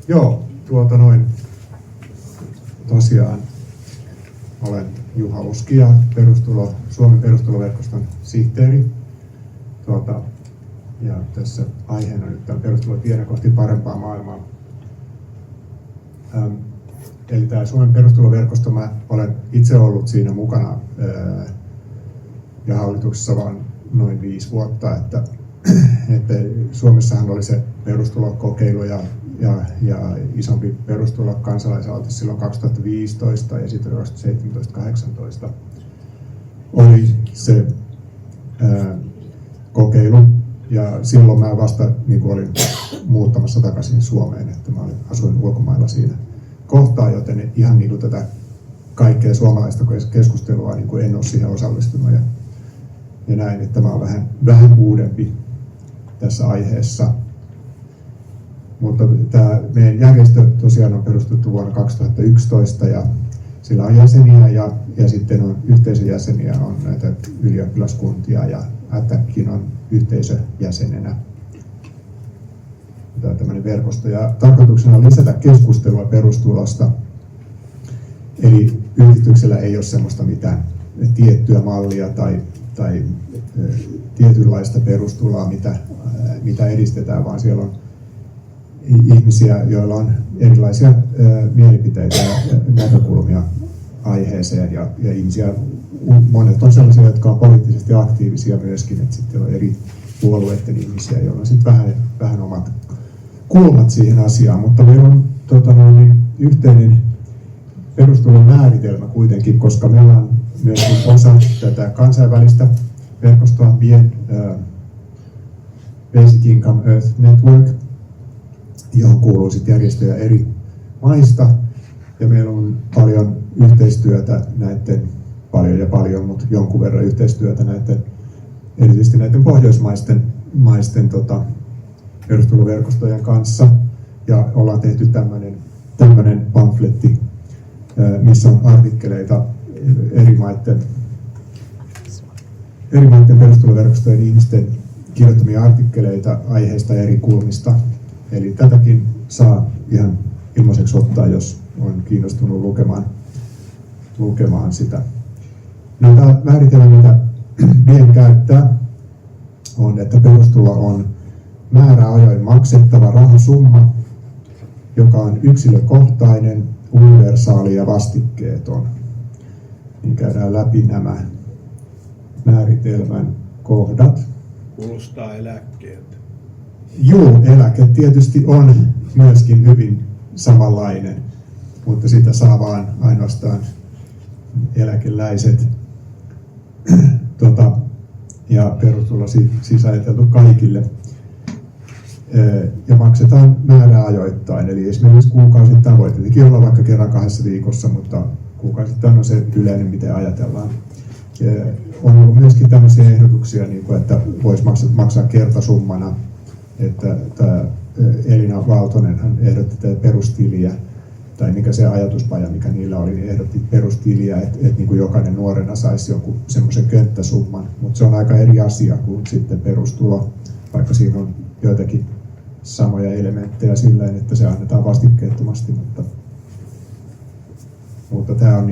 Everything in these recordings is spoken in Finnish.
Joo, tosiaan olen Juha Uski ja Suomen perustuloverkoston sihteeri. Ja tässä aiheena nyt tämä perustulotiede kohti parempaa maailmaa. Eli tämä Suomen perustuloverkosto, mä olen itse ollut siinä mukana ja hallituksessa vain noin 5 vuotta, että Suomessahan oli se perustulokokeilu ja isompi perustulokansalaisaloite silloin 2015 ja sitten 2017-2018 oli se kokeilu. Ja silloin mä vasta olin muuttamassa takaisin Suomeen, että mä asuin ulkomailla siinä kohtaa, joten ihan tätä kaikkea suomalaista keskustelua en ole siihen osallistunut ja näin, että mä olen vähän uudempi tässä aiheessa. Mutta tämä meidän järjestö tosiaan on perustettu vuonna 2011 ja sillä on jäseniä ja sitten on yhteisöjäseniä, on näitä ylioppilaskuntia ja ATTACkin on yhteisöjäsenenä. Tämä on tämmöinen verkosto ja tarkoituksena on lisätä keskustelua perustulosta. Eli yhdistyksellä ei ole semmoista mitään tiettyä mallia tai tietynlaista perustuloa, mitä edistetään, vaan siellä on ihmisiä, joilla on erilaisia mielipiteitä ja näkökulmia aiheeseen ja ihmisiä, monet on sellaisia, jotka on poliittisesti aktiivisia myöskin, että sitten on eri puolueiden ihmisiä, joilla on sitten vähän omat kulmat siihen asiaan, mutta meillä on yhteinen perustulon määritelmä kuitenkin, koska me ollaan myöskin osa tätä kansainvälistä verkostoa Basic Income Earth Network, johon kuuluu sitten järjestöjä eri maista, ja meillä on paljon yhteistyötä paljon, mutta jonkun verran yhteistyötä erityisesti näiden pohjoismaisten perustuloverkostojen kanssa, ja ollaan tehty tämmöinen pamfletti, missä on artikkeleita eri maiden perustuloverkostojen ihmisten kirjoittamia artikkeleita aiheista eri kulmista. Eli tätäkin saa ihan ilmaiseksi ottaa, jos on kiinnostunut lukemaan sitä. No, tämä määritelmä, mitä BIEN käyttää, on, että perustulo on määräajoin maksettava rahasumma, joka on yksilökohtainen, universaali ja vastikkeeton. Niin käydään läpi nämä määritelmän kohdat. Kuulostaa eläkkeeltä. Joo, eläke tietysti on myöskin hyvin samanlainen, mutta sitä saa vaan ainoastaan eläkeläiset. Ja perustulo siis ajateltu kaikille. Ja maksetaan määräajoittain, eli esimerkiksi kuukausittain voi tietenkin olla vaikka kerran 2 viikossa, mutta kuukausittain on se yleinen, miten ajatellaan. Ja on ollut myöskin tämmöisiä ehdotuksia, että voisi maksaa kertasummana, että Elina Valtonenhan ehdotti tätä perustiliä, tai mikä se ajatuspaja, mikä niillä oli, niin ehdotti perustiliä, että jokainen nuorena saisi jonkun semmoisen könttäsumman, mutta se on aika eri asia kuin sitten perustulo, vaikka siinä on joitakin samoja elementtejä silleen, että se annetaan vastikkeettomasti, mutta tämä on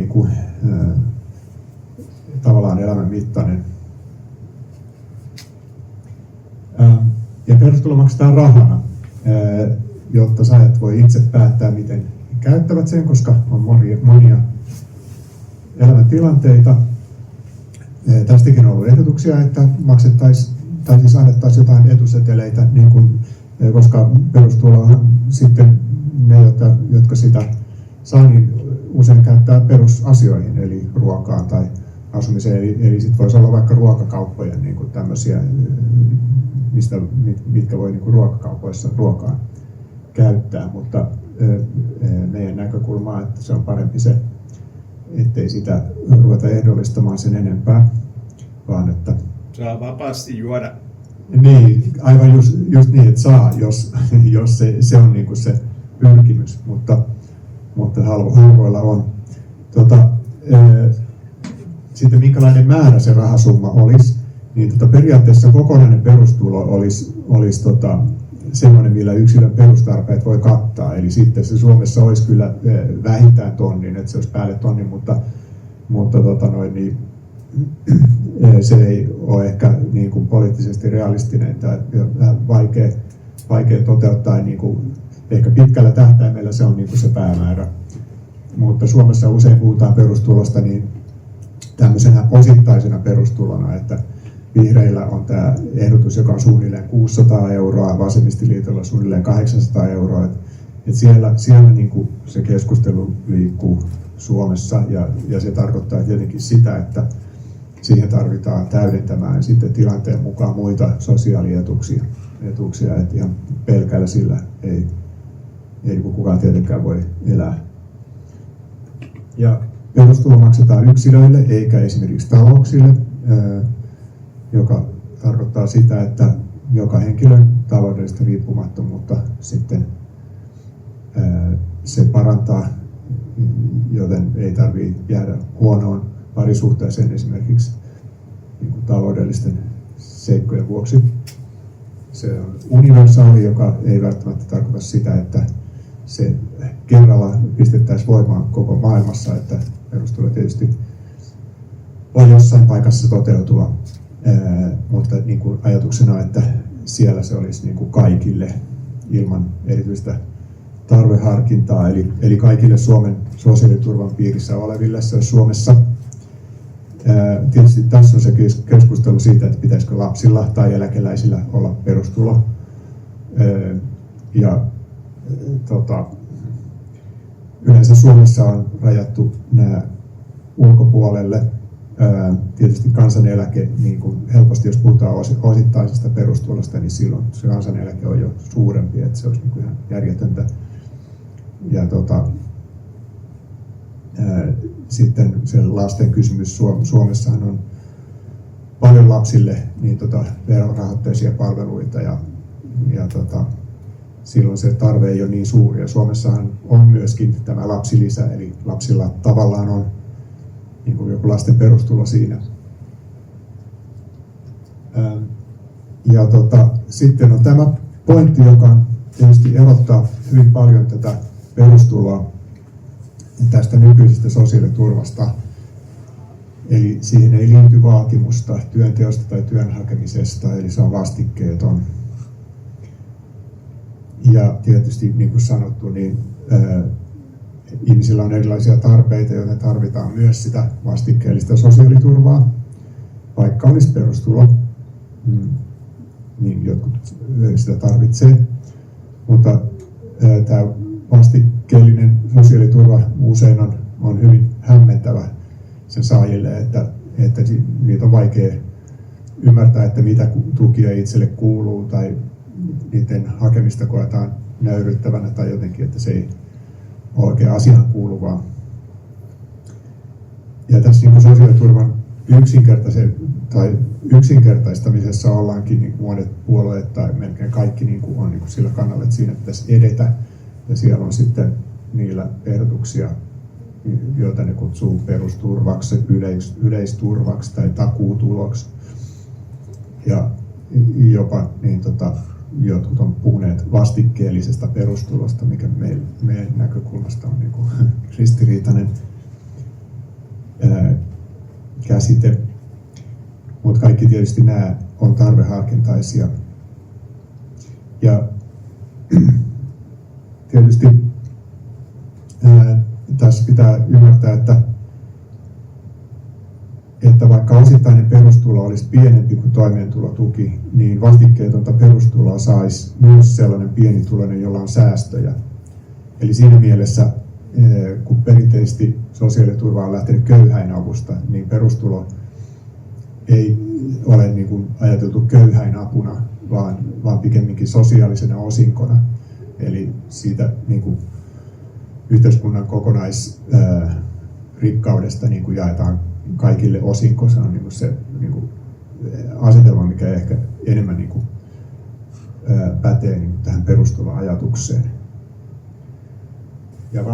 tavallaan elämän mittainen. Ja perustulo maksetaan rahana, jotta saajat voi itse päättää, miten käyttävät sen, koska on monia elämäntilanteita. Tästäkin on ollut ehdotuksia, että maksettaisiin tai siis annettaisiin jotain etuseteleitä, koska perustulohan sitten ne, jotka sitä saa, niin usein käyttää perusasioihin, eli ruokaan tai asumiseen. Eli sitten voisi olla vaikka ruokakauppojen tämmöisiä, mitkä voi ruokakaupoissa ruokaan käyttää, mutta meidän näkökulma on, että se on parempi se, ettei sitä ruveta ehdollistamaan sen enempää, vaan että saa vapaasti juoda. Niin, aivan just niin, että saa, jos se on se pyrkimys, mutta halvoilla on. Sitten minkälainen määrä se rahasumma olisi, niin periaatteessa kokonainen perustulo olisi semmoinen, millä yksilön perustarpeet voi kattaa. Eli sitten se Suomessa olisi kyllä vähintään tonnin, että se olisi päälle tonnin, mutta se ei ole ehkä niin kuin poliittisesti realistinen tai vähän vaikea toteuttaa. Niin kuin, ehkä pitkällä tähtäimellä se on niin kuin se päämäärä. Mutta Suomessa usein puhutaan perustulosta niin tämmöisenä osittaisena perustulona, että vihreillä on tämä ehdotus, joka on suunnilleen 600 €, vasemmistoliitolla suunnilleen 800 €. Et siellä niin kuin se keskustelu liikkuu Suomessa ja se tarkoittaa tietenkin sitä, että siihen tarvitaan täydentämään sitten tilanteen mukaan muita sosiaalietuuksia, että ihan pelkällä sillä ei kukaan tietenkään voi elää. Ja perustulo maksetaan yksilöille eikä esimerkiksi talouksille, joka tarkoittaa sitä, että joka henkilön taloudellista riippumattomuutta sitten se parantaa, joten ei tarvitse jäädä huonoon parisuhteeseen esimerkiksi niin kuin taloudellisten seikkojen vuoksi. Se on universaali, joka ei välttämättä tarkoita sitä, että se kerralla pistettäisiin voimaan koko maailmassa, että perustulo tietysti voi jossain paikassa toteutua, mutta niin kuin ajatuksena, että siellä se olisi niin kuin kaikille ilman erityistä tarveharkintaa, eli kaikille Suomen sosiaaliturvan piirissä oleville se olisi Suomessa. Tietysti tässä on se keskustelu siitä, että pitäisikö lapsilla tai eläkeläisillä olla perustulo. Yleensä Suomessa on rajattu nämä ulkopuolelle. Tietysti kansaneläke, niin kuin helposti jos puhutaan osittaisesta perustulosta, niin silloin se kansaneläke on jo suurempi, että se olisi niin kuin ihan järjetöntä. Ja sitten se lasten kysymys, Suomessahan on paljon lapsille niin verorahoitteisia palveluita ja silloin se tarve ei ole niin suuri. Ja Suomessahan on myöskin tämä lapsilisä, eli lapsilla tavallaan on niin kuin joku lasten perustulo siinä. Sitten on tämä pointti, joka tietysti erottaa hyvin paljon tätä perustuloa tästä nykyisestä sosiaaliturvasta. Eli siihen ei liity vaatimusta työnteosta tai työn hakemisesta, eli se on vastikkeeton. Ja tietysti niin kuin sanottu, niin ihmisillä on erilaisia tarpeita, joten tarvitaan myös sitä vastikkeellista sosiaaliturvaa, vaikka olisi perustulo, niin jotkut sitä tarvitsee. Mutta tämä vastikkeellinen sosiaaliturva usein on hyvin hämmentävä sen saajille, että niitä on vaikea ymmärtää, että mitä tukia itselle kuuluu tai niiden hakemista koetaan nöyryttävänä tai jotenkin, että se ei ole oikein asiaan kuuluvaa. Ja tässä niin sosiaaliturvan yksinkertaistamisessa ollaankin niin monet puolueet tai melkein kaikki niin on niin sillä kannalla, että siinä pitäisi edetä. Ja siellä on sitten niillä ehdotuksia, joita ne kutsuu perusturvaksi, yleisturvaksi tai takuutuloksi. Ja jopa niin jotkut on puhuneet vastikkeellisesta perustulosta, mikä meidän näkökulmasta on niin kuin ristiriitainen käsite. Mutta kaikki tietysti nämä on tarveharkintaisia. Ja tietysti tässä pitää ymmärtää, että vaikka osittainen perustulo olisi pienempi kuin toimeentulotuki, niin vastikkeetonta perustuloa saisi myös sellainen pienituloinen, jolla on säästöjä. Eli siinä mielessä, kun perinteisesti sosiaaliturva on lähtenyt köyhäinavusta, niin perustulo ei ole niin kuin ajateltu köyhäinapuna, vaan pikemminkin sosiaalisena osinkona. Eli siitä niin kuin yhteiskunnan kokonaisrikkaudesta niin kuin jaetaan kaikille osinko. Se on niin kuin se niin kuin asetelma, mikä ehkä enemmän niin kuin pätee niin kuin tähän perustulo-ajatukseen. Ja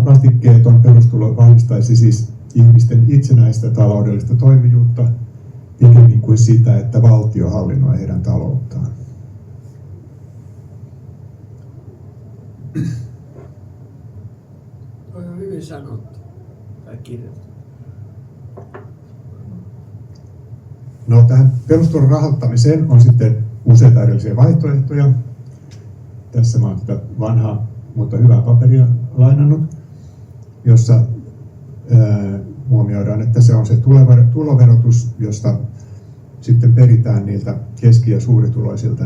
vastikkeeton perustulo vahvistaisi siis ihmisten itsenäistä taloudellista toimijuutta pikemmin kuin sitä, että valtio hallinnoi heidän talouttaan. Toi on hyvin sanottu tai kirjoitettu. No, tähän perustulon rahoittamiseen on sitten useita erillisiä vaihtoehtoja. Tässä mä oon tätä vanhaa, mutta hyvää paperia lainannut, jossa huomioidaan, että se on se tuloverotus, josta sitten peritään niiltä keski- ja suurituloisilta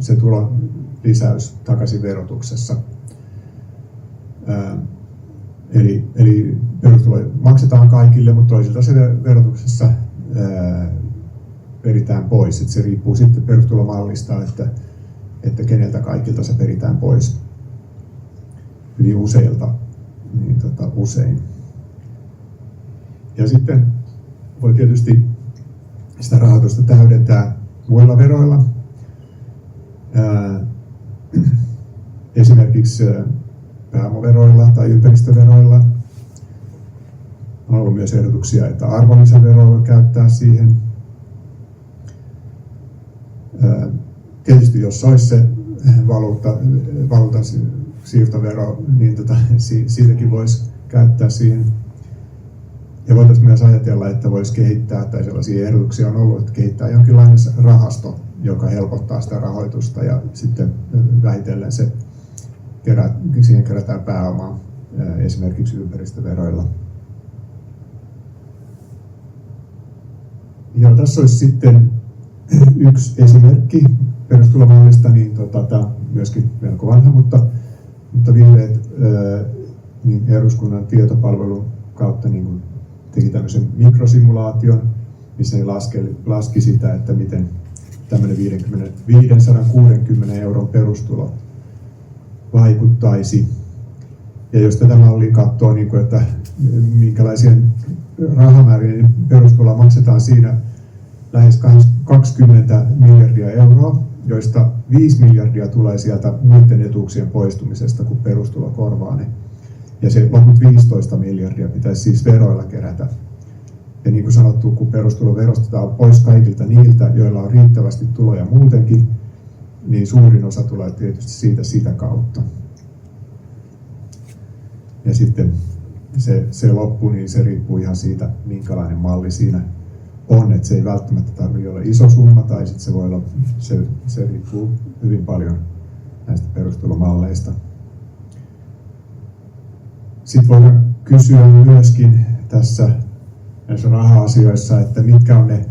se tulon lisäys takaisin verotuksessa. Eli perustulo maksetaan kaikille, mutta toisilta se verotuksessa peritään pois. Et se riippuu sitten perustulomallista, että keneltä kaikilta se peritään pois. Hyvin useilta, niin usein. Ja sitten voi tietysti sitä rahoitusta täydentää muilla veroilla. Esimerkiksi pääomaveroilla tai ympäristöveroilla. On ollut myös ehdotuksia, että arvonlisäveroa voi käyttää siihen. Tietysti jos olisi se valuutan siirtovero, niin siitäkin voisi käyttää siihen. Ja voitaisiin myös ajatella, että voisi kehittää, tai sellaisia ehdotuksia on ollut, että kehittää jonkinlainen rahasto, joka helpottaa sitä rahoitusta ja sitten vähitellen siihen kerätään pääomaa esimerkiksi ympäristöveroilla. Ja tässä olisi sitten yksi esimerkki perustulomallista, niin tämä on myöskin melko vanha, mutta vihreät niin eduskunnan tietopalvelun kautta niin teki tämmöisen mikrosimulaation, missä he laski sitä, että miten tämmöinen 560 euron perustulo vaikuttaisi. Ja jos tätä mallia katsoo, niin kuin, että minkälaisien rahamäärien perustuloa maksetaan siinä lähes 20 miljardia euroa, joista 5 miljardia tulee sieltä muiden etuuksien poistumisesta, kun perustulo korvaa ne. Ja se loput 15 miljardia pitäisi siis veroilla kerätä. Ja niin kuin sanottu, kun perustulo verostetaan pois kaikilta niiltä, joilla on riittävästi tuloja muutenkin, niin suurin osa tulee tietysti sitä kautta. Ja sitten se loppu, niin se riippuu ihan siitä, minkälainen malli siinä on. Että se ei välttämättä tarvitse olla iso summa, tai sitten se voi olla, se riippuu hyvin paljon näistä perustulomalleista. Sitten voidaan kysyä myöskin näissä raha-asioissa, että mitkä on ne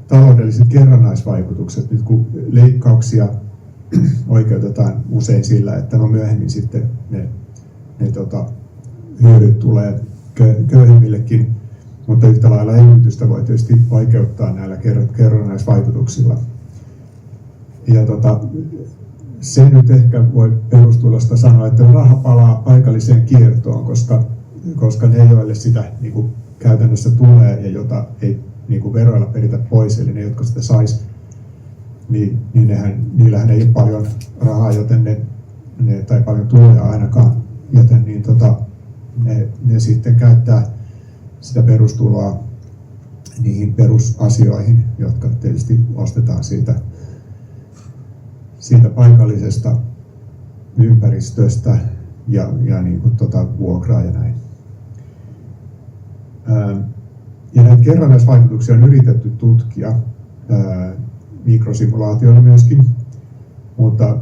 taloudelliset kerrannaisvaikutukset, nyt kun leikkauksia oikeutetaan usein sillä, että no myöhemmin sitten ne hyödyt tulee köyhimmillekin, mutta yhtä lailla elvytystä voi tietysti vaikeuttaa näillä kerrannaisvaikutuksilla. Ja se nyt ehkä voi perustulosta sanoa, että raha palaa paikalliseen kiertoon, koska ne, joille sitä niin kuin käytännössä tulee ja jota ei niin kuin veroilla peritä pois, eli ne, jotka sitä sais, niin niillähän ei ole paljon rahaa, joten tai paljon tuloja ainakaan, joten niin ne sitten käyttää sitä perustuloa niihin perusasioihin, jotka tietysti ostetaan siitä paikallisesta ympäristöstä ja niin kuin vuokraa ja näin. Ja näitä kerrannaisvaikutuksia on yritetty tutkia mikrosimulaatioilla myöskin, mutta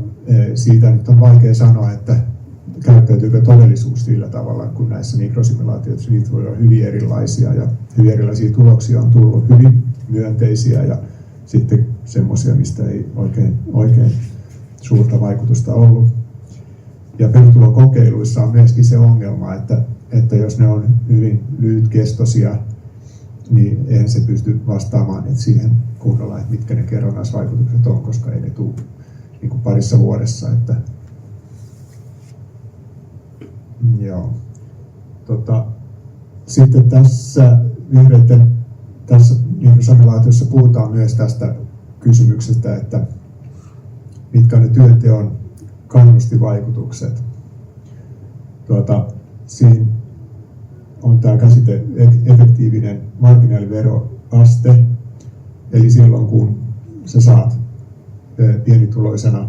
siitä nyt on vaikea sanoa, että käyttäytyykö todellisuus sillä tavalla, kun näissä mikrosimulaatioissa niitä voi olla hyvin erilaisia ja hyvin erilaisia tuloksia on tullut, hyvin myönteisiä ja sitten semmoisia, mistä ei oikein suurta vaikutusta ollut. Ja perustulokokeiluissa on myöskin se ongelma, että jos ne on hyvin lyhytkestoisia, niin eihän se pysty vastaamaan siihen kunnolla, että mitkä ne kerrannaisvaikutukset on, koska ei ne tule niin kuin parissa vuodessa. Joo. Sitten tässä vihreiden tässä mikrosimulaatiossa puhutaan myös tästä kysymyksestä, että mitkä on ne työnteon kannustivaikutukset. Siinä on tämä käsite efektiivinen marginaaliveroaste, eli silloin kun sä saat pienituloisena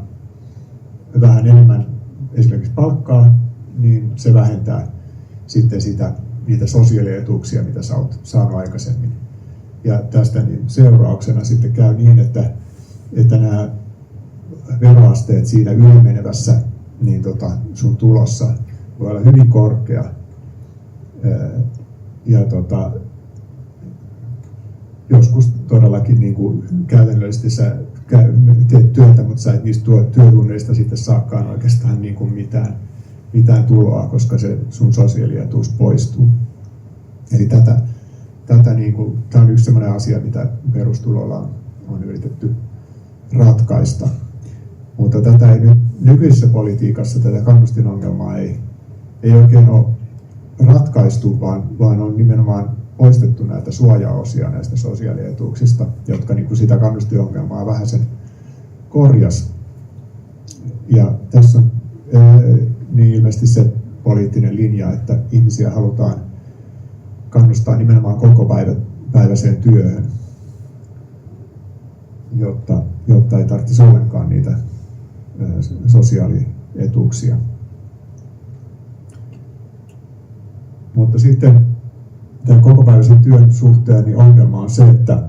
vähän enemmän esimerkiksi palkkaa, niin se vähentää sitten niitä sosiaalietuuksia, mitä sä oot saanut aikaisemmin. Ja tästä niin seurauksena sitten käy niin, että nämä veroasteet siinä ylimenevässä niin sun tulossa voi olla hyvin korkea. Ja joskus todellakin niin kuin käytännöllisesti sä teet työtä, mutta sä et niistä työtunneista sitten saakaan oikeastaan niin kuin mitään tuloa, koska se sun sosiaalietuus poistuu. Eli tätä niin kuin, tämä on yksi sellainen asia, mitä perustulolla on yritetty ratkaista. Mutta tätä ei nyt nykyisessä politiikassa, tätä kannustinongelmaa ei oikein ole ratkaistu, vaan on nimenomaan poistettu näitä suojaosia näistä sosiaalietuuksista, jotka niin kuin sitä kannustinongelmaa vähän sen korjas. Ja tässä on niin ilmeisesti se poliittinen linja, että ihmisiä halutaan kannustaa nimenomaan koko päiväiseen työhön, jotta ei tarvitsisi ollenkaan niitä sosiaalietuuksia. Mutta sitten tämän kokopäiväisen työn suhteen niin ongelma on se, että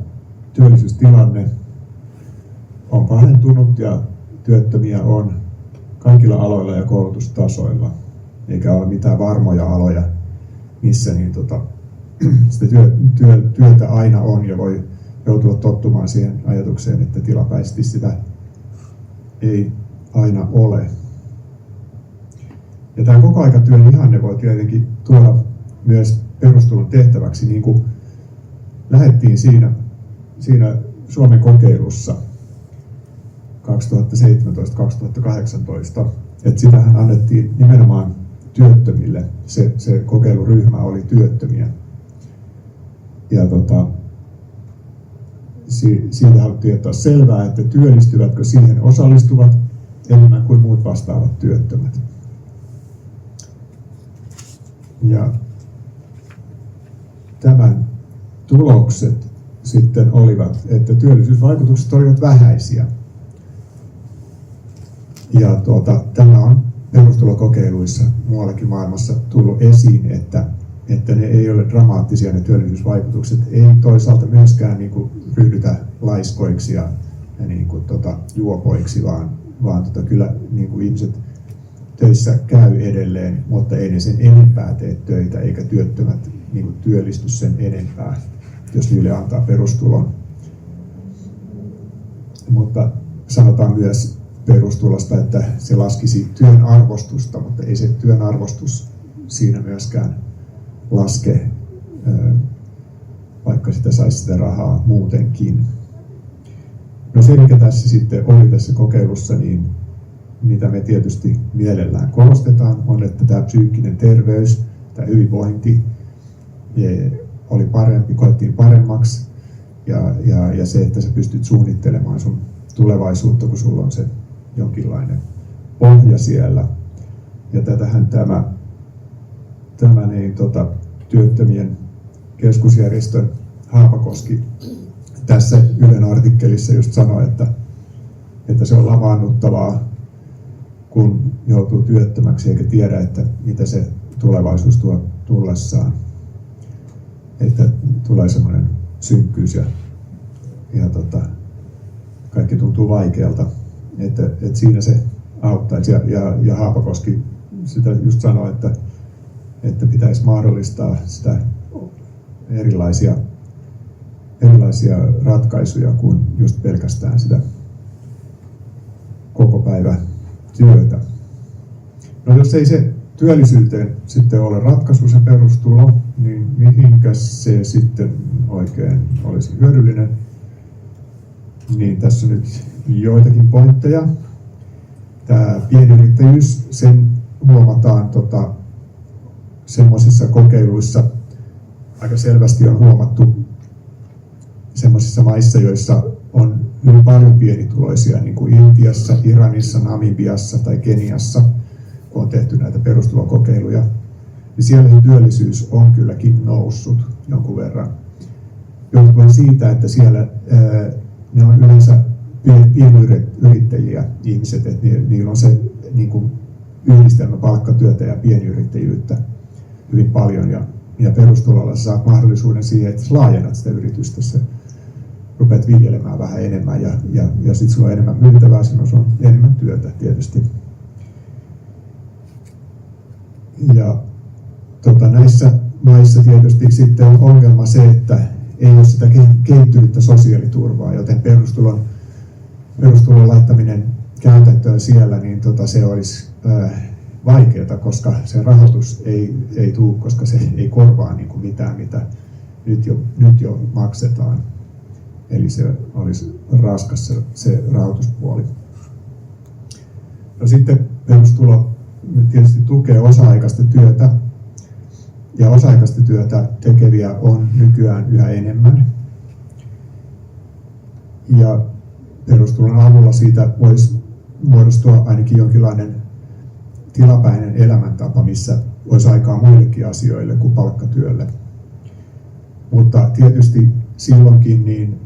työllisyystilanne on pahentunut ja työttömiä on kaikilla aloilla ja koulutustasoilla, eikä ole mitään varmoja aloja, missä niin sitä työtä aina on ja voi joutua tottumaan siihen ajatukseen, että tilapäisesti sitä ei aina ole. Ja tämä kokoaikatyön ihanne voi tietenkin tuoda myös perustulon tehtäväksi, niin kuin lähdettiin siinä Suomen kokeilussa 2017-2018, että sitähän annettiin nimenomaan työttömille. Se kokeiluryhmä oli työttömiä. Ja siitä haluttiin ottaa selvää, että työllistyvätkö siihen osallistuvat enemmän kuin muut vastaavat työttömät. Ja tämän tulokset sitten olivat, että työllisyysvaikutukset olivat vähäisiä. Ja tämä on perustulokokeiluissa muuallakin maailmassa tullut esiin, että ne ei ole dramaattisia ne työllisyysvaikutukset. Ei toisaalta myöskään niin kuin ryhdytä laiskoiksi ja niin kuin juopoiksi, vaan kyllä niin kuin ihmiset töissä käy edelleen, mutta ei ne sen enempää tee töitä, eikä työttömät niin kuin työllisty sen enempää, jos niille antaa perustulon. Mutta sanotaan myös perustulosta, että se laskisi työn arvostusta, mutta ei se työn arvostus siinä myöskään laske, vaikka sitä saisi sitä rahaa muutenkin. No se, mikä tässä sitten oli tässä kokeilussa, niin mitä me tietysti mielellään korostetaan, on, että tämä psyykkinen terveys, tämä hyvinvointi oli parempi, koettiin paremmaksi ja se, että sä pystyt suunnittelemaan sun tulevaisuutta, kun sulla on se jonkinlainen pohja siellä. Ja tätähän tämä niin, työttömien keskusjärjestön Haapakoski tässä Ylen artikkelissa just sanoi, että se on lamaannuttavaa, kun joutuu työttömäksi eikä tiedä, että mitä se tulevaisuus tuo tullessaan. Että tulee semmoinen synkkyys ja kaikki tuntuu vaikealta. Että siinä se auttaisi. Ja Haapakoski sitä just sanoi, että pitäisi mahdollistaa sitä erilaisia ratkaisuja kuin just pelkästään sitä koko päivä työtä. No jos ei se työllisyyteen sitten ole ratkaisu se perustulo, niin mihinkäs se sitten oikein olisi hyödyllinen? Niin tässä on nyt joitakin pointteja. Tämä pienyrittäjyys, sen huomataan semmoisissa kokeiluissa aika selvästi on huomattu semmoisissa maissa, joissa on hyvin paljon pienituloisia, niin kuin Intiassa, Iranissa, Namibiassa tai Keniassa, kun on tehty näitä perustulokokeiluja, niin siellä työllisyys on kylläkin noussut jonkun verran. Johtuen siitä, että siellä ne on yleensä pienyrittäjiä ihmiset, että niillä on se niin kuin yhdistelmäpalkkatyötä ja pienyrittäjyyttä hyvin paljon. Ja perustulolla sä saat mahdollisuuden siihen, että sä laajennat sitä yritystä. Sä rupeat viljelemään vähän enemmän ja sitten sulla on enemmän myytävää, silloin sulla on enemmän työtä tietysti. Ja näissä maissa tietysti sitten on ongelma se, että ei ole sitä kehittynyttä sosiaaliturvaa, joten perustulon laittaminen käytäntöön siellä, niin se olisi vaikeaa, koska se rahoitus ei tule, koska se ei korvaa niin kuin mitään, mitä nyt jo maksetaan. Eli se olisi raskas se rahoituspuoli. No sitten perustulo tietysti tukee osa-aikaista työtä, ja osa-aikaista työtä tekeviä on nykyään yhä enemmän. Ja perustulon avulla siitä voisi muodostua ainakin jonkinlainen tilapäinen elämäntapa, missä olisi aikaa muillekin asioille kuin palkkatyölle. Mutta tietysti silloinkin, niin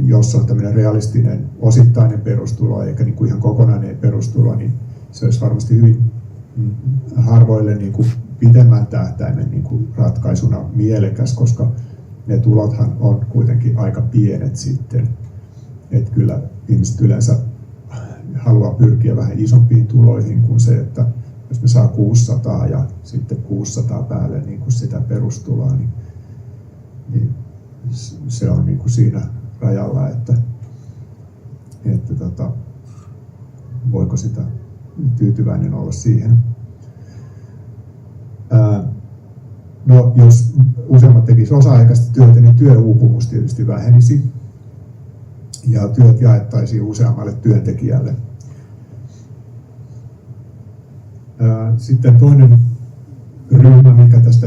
jos on tämmöinen realistinen osittainen perustulo eikä niin kuin ihan kokonainen perustulo, niin se olisi varmasti hyvin harvoille niin kuin pidemmän tähtäimen niin kuin ratkaisuna mielekäs, koska ne tulothan on kuitenkin aika pienet sitten. Että kyllä ihmiset yleensä haluaa pyrkiä vähän isompiin tuloihin kuin se, että jos ne saa 600 ja sitten 600 päälle niin kuin sitä perustuloa, niin se on niin kuin siinä rajalla, että voiko sitä tyytyväinen olla siihen. No, jos useammat tekisivät osa-aikaista työtä, niin työuupumus tietysti vähenisi ja työt jaettaisiin useammalle työntekijälle. Sitten toinen ryhmä, mikä tästä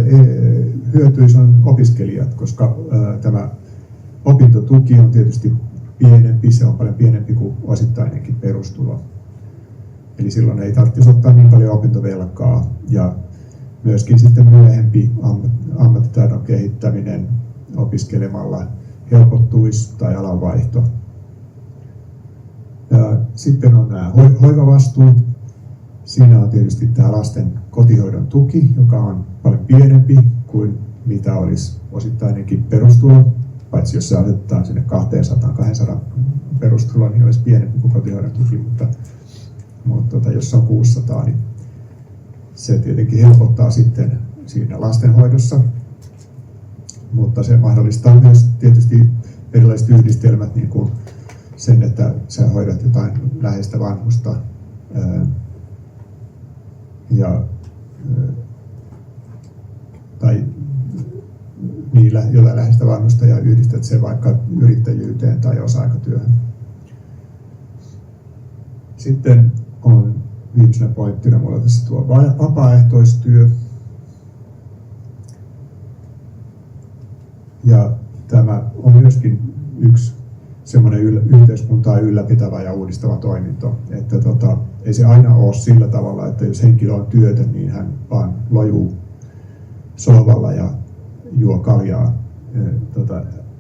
hyötyisi, on opiskelijat, koska tämä opintotuki on tietysti pienempi, se on paljon pienempi kuin osittainenkin perustulo. Eli silloin ei tarvitsisi ottaa niin paljon opintovelkaa ja myöskin sitten myöhempi ammattitaidon kehittäminen opiskelemalla helpottuisi tai alanvaihto. Sitten on nämä hoivavastuut. Siinä on tietysti tämä lasten kotihoidon tuki, joka on paljon pienempi kuin mitä olisi osittainenkin perustulo. Paitsi jos se asetetaan sinne 200 perustulo, niin olisi pienempi kuin kotihoidon tuki, mutta jos se on 600, niin se tietenkin helpottaa sitten siinä lastenhoidossa. Mutta se mahdollistaa myös tietysti erilaiset yhdistelmät, niin kuin sen, että sä hoidat jotain läheistä vanhusta tai niillä jotain läheistä vanhusta ja yhdistät sen vaikka yrittäjyyteen tai osa-aikatyöhön. Sitten on viimeisenä pointtina mulla tässä tuo vapaaehtoistyö. Ja tämä on myöskin yksi semmoinen yhteiskuntaa ylläpitävä ja uudistava toiminto. Että ei se aina ole sillä tavalla, että jos henkilö on työtön, niin hän vaan lojuu sohvalla ja juo kaljaa.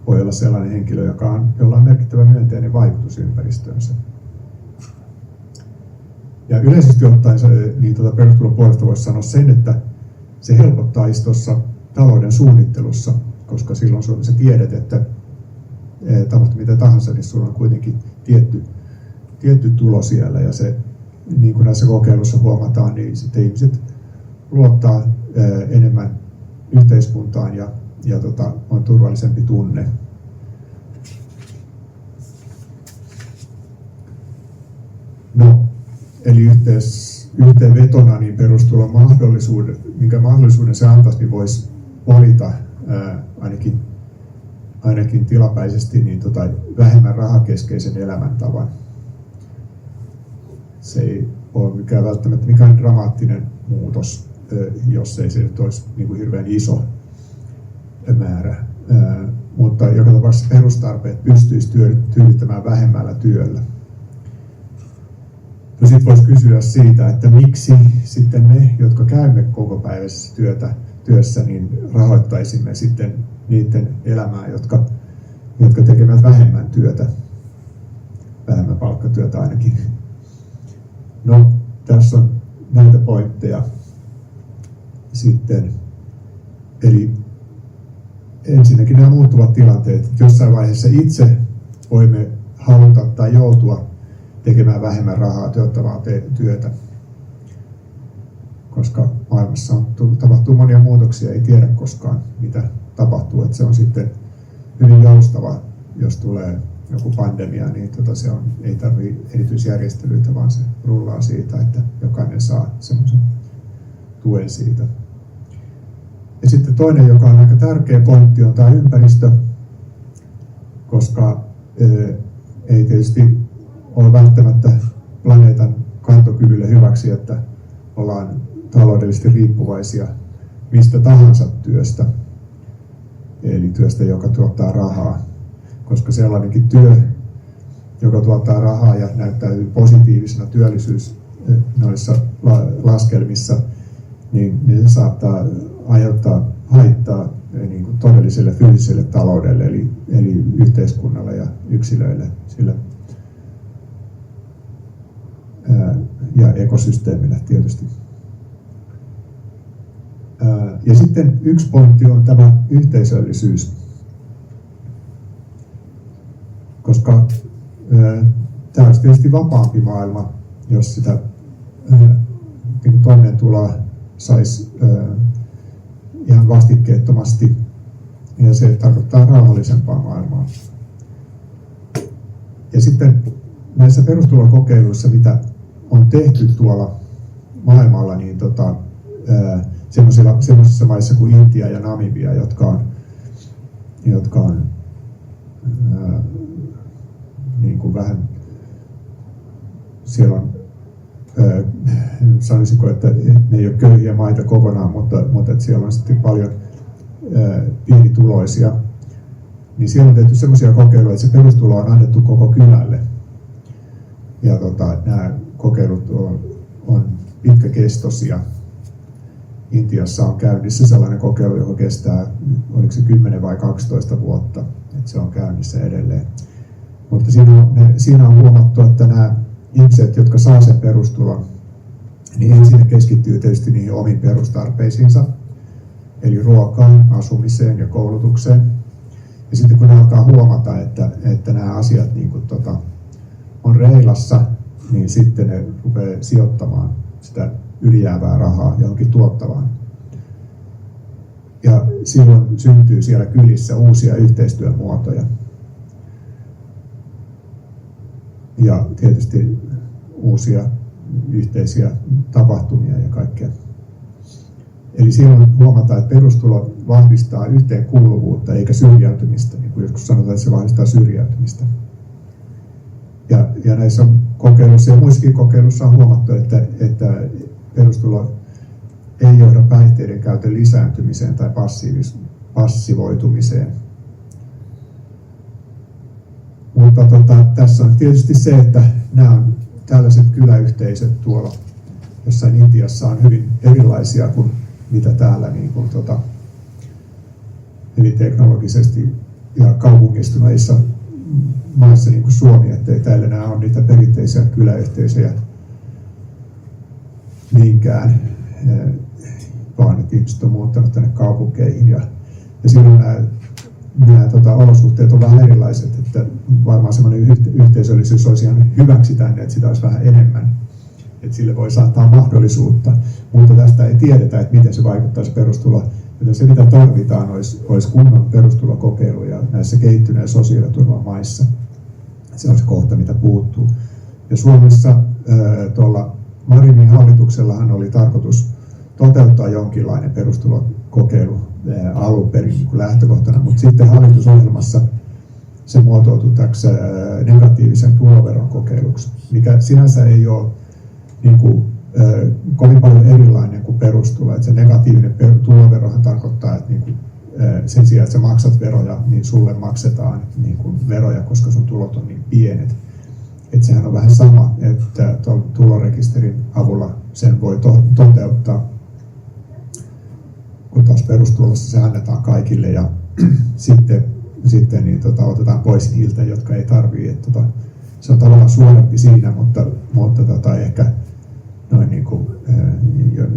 Voi olla sellainen henkilö, jolla on merkittävä myönteinen vaikutus ympäristöönsä. Ja yleisesti ottaen niin perustulon puolesta voisi sanoa sen, että se helpottaisi tuossa talouden suunnittelussa, koska silloin sä tiedät, että tapahtuu mitä tahansa, niin sulla on kuitenkin tietty tulo siellä. Ja se, niin kuin näissä kokeiluissa huomataan, niin sitten ihmiset luottaa enemmän yhteiskuntaan ja on turvallisempi tunne. No, eli yhteenvetona niin perustulon minkä mahdollisuuden se antaisi, niin voisi valita ainakin tilapäisesti niin vähemmän rahakeskeisen elämäntavan. Se ei ole välttämättä mikään dramaattinen muutos, jos ei se nyt olisi niin kuin hirveän iso määrä. Mutta joka tapauksessa perustarpeet pystyisi tyydyttämään vähemmällä työllä. No sitten voisi kysyä siitä, että miksi sitten me, jotka käymme kokopäiväisessä työssä, niin rahoittaisimme sitten niiden elämää, jotka tekevät vähemmän työtä, vähemmän palkkatyötä ainakin. No, tässä on näitä pointteja sitten. Eli ensinnäkin nämä muuttuvat tilanteet, että jossain vaiheessa itse voimme haluta tai joutua tekemään vähemmän rahaa tuottavaa työtä, koska maailmassa tapahtuu monia muutoksia, ei tiedä koskaan mitä tapahtuu, että se on sitten hyvin joustava, jos tulee joku pandemia, niin se on, ei tarvitse erityisjärjestelyitä, vaan se rullaa siitä, että jokainen saa semmoisen tuen siitä. Ja sitten toinen, joka on aika tärkeä pointti, on tämä ympäristö, koska ei tietysti ole välttämättä planeetan kantokyvylle hyväksi, että ollaan taloudellisesti riippuvaisia mistä tahansa työstä, eli työstä, joka tuottaa rahaa, koska sellainenkin työ, joka tuottaa rahaa ja näyttäytyy positiivisena työllisyys noissa laskelmissa, niin se saattaa aiheuttaa haittaa niin kuin todelliselle fyysiselle taloudelle, eli yhteiskunnalle ja yksilöille ja ekosysteemille tietysti. Ja sitten yksi pointti on tämä yhteisöllisyys, koska tämä olisi tietysti vapaampi maailma, jos sitä niin toimeentuloa saisi ihan vastikkeettomasti, ja se tarkoittaa rauhallisempaa maailmaa. Ja sitten näissä perustulokokeiluissa, mitä on tehty tuolla maailmalla, niin semmoisissa maissa kuin Intia ja Namibia, jotka on niin kuin vähän, siellä on sanoisinko, että ne ei ole köyhiä maita kokonaan, mutta että siellä on sitten paljon pienituloisia, niin siellä on tehty semmoisia kokeiluja, että se perustulo on annettu koko kylälle. Ja nämä kokeilut on pitkäkestoisia. Intiassa on käynnissä sellainen kokeilu, joka kestää, oliko se 10 vai 12 vuotta, että se on käynnissä edelleen. Mutta siinä on huomattu, että nämä ihmiset, jotka saa sen perustulon, niin ensin keskittyy tietysti niihin omiin perustarpeisiinsa, eli ruokaan, asumiseen ja koulutukseen. Ja sitten kun ne alkaa huomata, että nämä asiat niin kuin, on reilassa, niin sitten ne rupeaa sijoittamaan sitä ylijäävää rahaa johonkin tuottavaan. Ja silloin syntyy siellä kylissä uusia yhteistyömuotoja. Ja tietysti uusia yhteisiä tapahtumia ja kaikkea. Eli silloin huomataan, että perustulo vahvistaa yhteenkuuluvuutta eikä syrjäytymistä, niin kuin joskus sanotaan, että se vahvistaa syrjäytymistä. Ja näissä kokeiluissa ja muissakin kokeiluissa on huomattu, että perustulo ei johda päihteiden käytön lisääntymiseen tai passivoitumiseen. Mutta tässä on tietysti se, että nämä on tällaiset kyläyhteisöt tuolla jossain Intiassa on hyvin erilaisia kuin mitä täällä niin kuin, hyvin teknologisesti ja kaupungistuneissa maissa niin kuin Suomi, ettei täällä enää ole niitä perinteisiä kyläyhteisöjä niinkään, vaan että ihmiset on muuttanut tänne kaupunkeihin ja silloin nämä olosuhteet on vähän erilaiset, että varmaan semmoinen yhteisöllisyys olisi ihan hyväksi tänne, että sitä olisi vähän enemmän, että sille voi saattaa mahdollisuutta, mutta tästä ei tiedetä, että miten se vaikuttaa se perustulo. Joten se mitä tarvitaan olisi kunnon perustulokokeiluja näissä kehittyneissä sosiaaliturvamaissa. Se on se kohta, mitä puuttuu. Ja Suomessa tuolla Marinin hallituksellahan oli tarkoitus toteuttaa jonkinlainen perustulokokeilu alun perin niin kuin lähtökohtana, mutta sitten hallitusohjelmassa se muotoutui täksi negatiivisen tuloveron kokeiluksi, mikä sinänsä ei ole niin kuin, kovin paljon erilainen kuin perustulo. Että se negatiivinen tuloverohan tarkoittaa, että niin kuin, sen sijaan, että sä maksat veroja, niin sulle maksetaan niin kuin veroja, koska sun tulot on niin pienet. Että sehän on vähän sama, että tulorekisterin avulla sen voi toteuttaa, kun taas perustulossa se annetaan kaikille ja sitten niin, otetaan pois niiltä, jotka ei tarvitse. Se on tavallaan suorempi siinä, mutta ehkä noin niin kuin,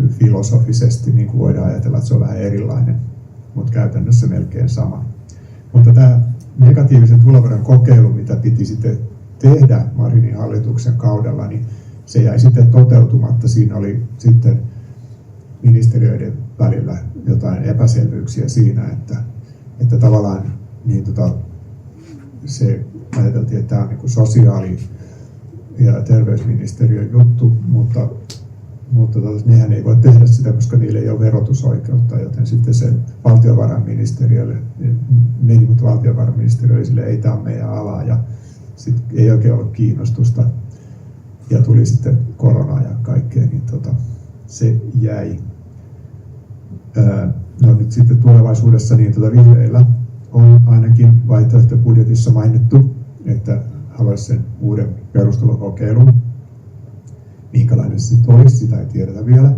filosofisesti niin kuin voidaan ajatella, että se on vähän erilainen, mutta käytännössä melkein sama. Mutta tämä negatiivisen tuloveron kokeilu, mitä piti sitten tehdä Marinin hallituksen kaudella, niin se jäi sitten toteutumatta. Siinä oli sitten ministeriöiden välillä jotain epäselvyyksiä siinä, että tavallaan niin se ajateltiin, että tämä on niin kuin sosiaali- ja terveysministeriön juttu, mutta nehän ei voi tehdä sitä, koska niillä ei ole verotusoikeutta, joten sitten se valtiovarainministeriölle meni, mutta valtiovarainministeriö sille ei tämä ole meidän ala, ja sitten ei oikein ollut kiinnostusta, ja tuli sitten korona ja kaikkea, niin se jäi. No nyt sitten tulevaisuudessa niin vihreillä on ainakin vaihtoehtobudjetissa mainittu, että haluaisi sen uuden perustulokokeilun. Minkälainen se sitten olisi, sitä ei tiedetä vielä.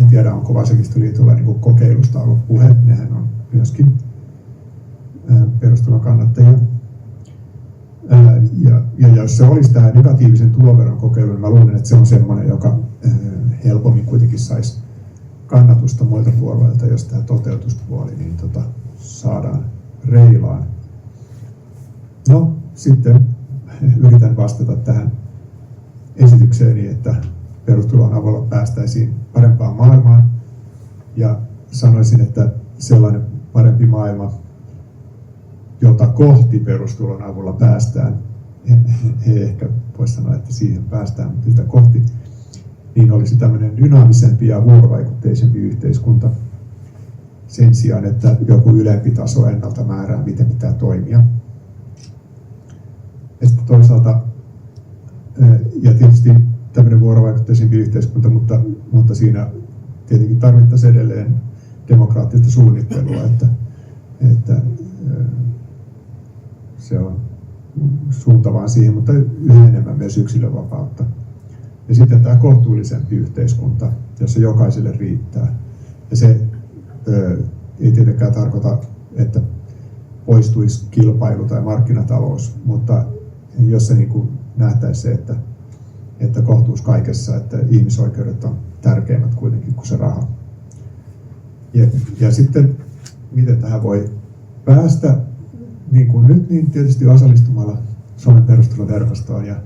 En tiedä, onko Vasemmistoliitolla niin kokeilusta ollut puhe. Nehän on myöskin perustulon kannattajia. Ja jos se olisi tämä negatiivisen tuloveron kokeilu, niin mä luulen, että se on semmoinen, joka helpommin kuitenkin saisi kannatusta muilta puolueilta, jos tämä toteutuspuoli niin saadaan reilaan. No, sitten yritän vastata tähän esitykseeni, että perustulon avulla päästäisiin parempaan maailmaan. Ja sanoisin, että sellainen parempi maailma, jota kohti perustulon avulla päästään, ei ehkä voi sanoa, että siihen päästään, mutta sitä kohti, niin olisi tämmöinen dynaamisempi ja vuorovaikutteisempi yhteiskunta sen sijaan, että joku ylempi taso ennalta määrää, miten pitää toimia. Ja sitten toisaalta, ja tietysti tämmöinen vuorovaikutteisempi yhteiskunta, mutta siinä tietenkin tarvittaisiin edelleen demokraattista suunnittelua, että se on suunta vaan siihen, mutta yhä enemmän myös yksilönvapautta. Ja sitten tämä kohtuullisempi yhteiskunta, jossa jokaiselle riittää. Ja se ei tietenkään tarkoita, että poistuisi kilpailu tai markkinatalous, mutta jos se niin kuin nähtäisi se, että kohtuus kaikessa, että ihmisoikeudet on tärkeimmät kuitenkin kuin se raha. Ja sitten, miten tähän voi päästä, niin kuin nyt, niin tietysti osallistumalla Suomen perustuloverkostoon. Ja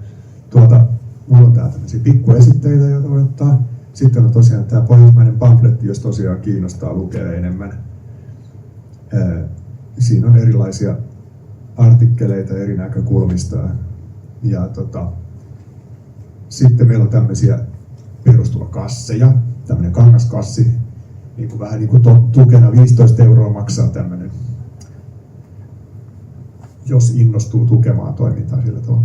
mulla on täällä tämmöisiä pikkuesitteitä, joita voi ottaa. Sitten on tosiaan tämä pohjoismainen pamfletti, jos tosiaan kiinnostaa lukea enemmän. Siinä on erilaisia artikkeleita eri näkökulmista. Ja sitten meillä on tämmöisiä perustulokasseja, tämmöinen kangaskassi, niin kuin vähän niin kuin tukena 15 € maksaa tämmöinen, jos innostuu tukemaan toimintaa sillä tavalla.